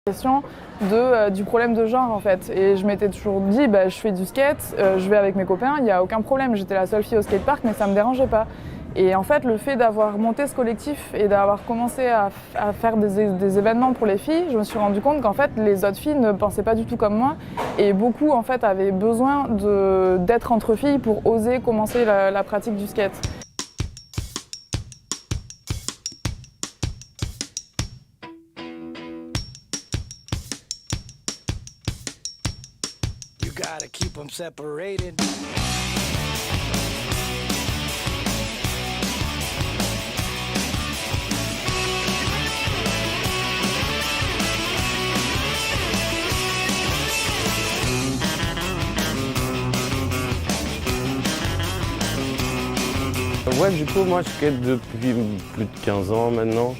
Question du problème de genre en fait. Et je m'étais toujours dit, je fais du skate, je vais avec mes copains, il n'y a aucun problème. J'étais la seule fille au skatepark, mais ça ne me dérangeait pas. Et en fait, le fait d'avoir monté ce collectif et d'avoir commencé à faire des événements pour les filles, je me suis rendu compte qu'en fait, les autres filles ne pensaient pas du tout comme moi. Et beaucoup en fait avaient besoin d'être entre filles pour oser commencer la pratique du skate. You gotta keep them separated. Ouais, du coup, moi, je skate depuis plus de 15 ans maintenant.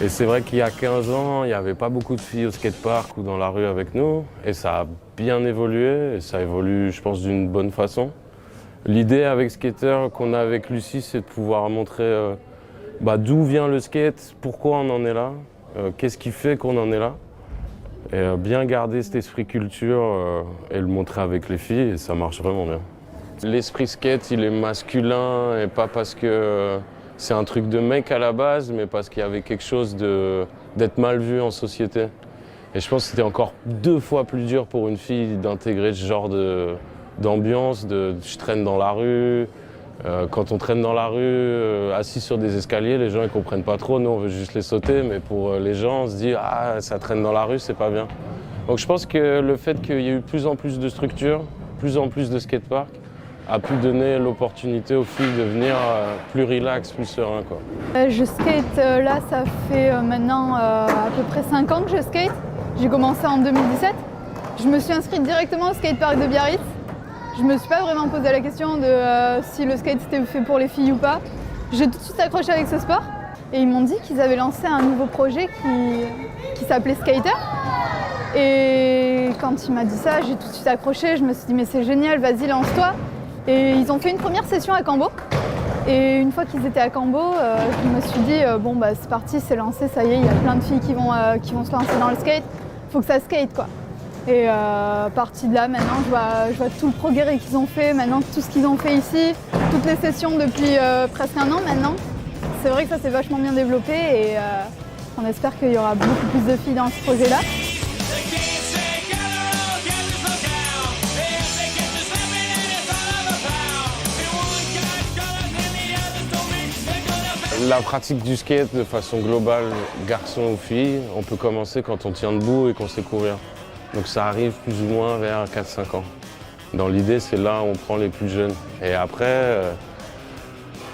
Et c'est vrai qu'il y a 15 ans, il n'y avait pas beaucoup de filles au skatepark ou dans la rue avec nous. Et ça a bien évolué, et ça évolue, je pense, d'une bonne façon. L'idée avec Skater qu'on a avec Lucie, c'est de pouvoir montrer d'où vient le skate, pourquoi on en est là, qu'est-ce qui fait qu'on en est là. Et bien garder cet esprit culture et le montrer avec les filles, et ça marche vraiment bien. L'esprit skate, il est masculin, et pas parce que c'est un truc de mec à la base, mais parce qu'il y avait quelque chose d'être mal vu en société. Et je pense que c'était encore 2 fois plus dur pour une fille d'intégrer ce genre d'ambiance, je traîne dans la rue. Quand on traîne dans la rue, assis sur des escaliers, les gens ne comprennent pas trop. Nous, on veut juste les sauter, mais pour les gens, on se dit « Ah, ça traîne dans la rue, c'est pas bien ». Donc je pense que le fait qu'il y ait eu plus en plus de structures, plus en plus de skateparks, a pu donner l'opportunité aux filles de venir plus relax, plus serein, quoi. Je skate là, ça fait maintenant à peu près 5 ans que je skate. J'ai commencé en 2017. Je me suis inscrite directement au skatepark de Biarritz. Je me suis pas vraiment posé la question de si le skate c'était fait pour les filles ou pas. J'ai tout de suite accroché avec ce sport. Et ils m'ont dit qu'ils avaient lancé un nouveau projet qui s'appelait Skater. Et quand il m'a dit ça, j'ai tout de suite accroché. Je me suis dit mais c'est génial, vas-y lance-toi. Et ils ont fait une première session à Cambo. Et une fois qu'ils étaient à Cambo, je me suis dit c'est parti, c'est lancé, ça y est, il y a plein de filles qui vont se lancer dans le skate. Faut que ça skate quoi. Et parti de là, maintenant je vois tout le progrès qu'ils ont fait, maintenant tout ce qu'ils ont fait ici, toutes les sessions depuis presque 1 an maintenant. C'est vrai que ça s'est vachement bien développé et on espère qu'il y aura beaucoup plus de filles dans ce projet-là. La pratique du skate de façon globale, garçon ou fille, on peut commencer quand on tient debout et qu'on sait courir. Donc ça arrive plus ou moins vers 4-5 ans. Dans l'idée, c'est là où on prend les plus jeunes. Et après,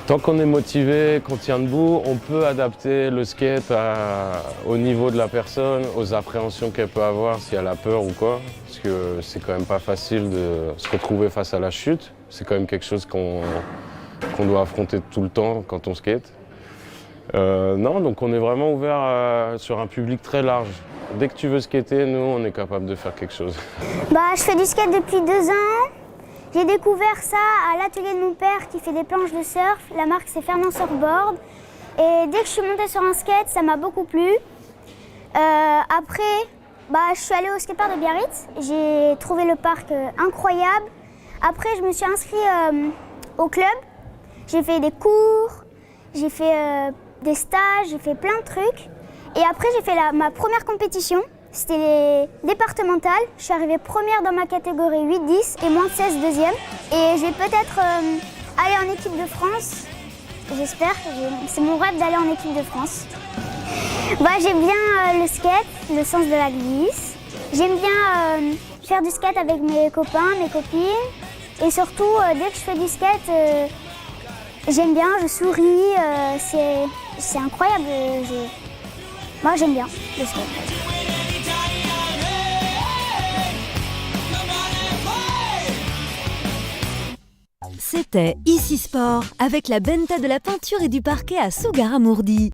tant qu'on est motivé, qu'on tient debout, on peut adapter le skate au niveau de la personne, aux appréhensions qu'elle peut avoir, si elle a peur ou quoi. Parce que c'est quand même pas facile de se retrouver face à la chute. C'est quand même quelque chose qu'on doit affronter tout le temps quand on skate. Non, donc on est vraiment ouvert sur un public très large. Dès que tu veux skater, nous, on est capable de faire quelque chose. Je fais du skate depuis 2 ans. J'ai découvert ça à l'atelier de mon père qui fait des planches de surf. La marque, c'est Fernand Surfboard. Et dès que je suis montée sur un skate, ça m'a beaucoup plu. Après, je suis allée au skatepark de Biarritz. J'ai trouvé le parc incroyable. Après, je me suis inscrite au club. J'ai fait des cours, j'ai fait des stages, j'ai fait plein de trucs. Et après, j'ai fait ma première compétition. C'était les départementales. Je suis arrivée première dans ma catégorie 8-10 et moins de 16 deuxième. Et je vais peut-être aller en équipe de France. J'espère. C'est mon rêve d'aller en équipe de France. J'aime bien le skate, le sens de la glisse. J'aime bien faire du skate avec mes copains, mes copines. Et surtout, dès que je fais du skate, j'aime bien, je souris. C'est incroyable. Moi, j'aime bien le skate. C'était Ici Sport avec la Benta de la peinture et du parquet à Sougara-Mourdi.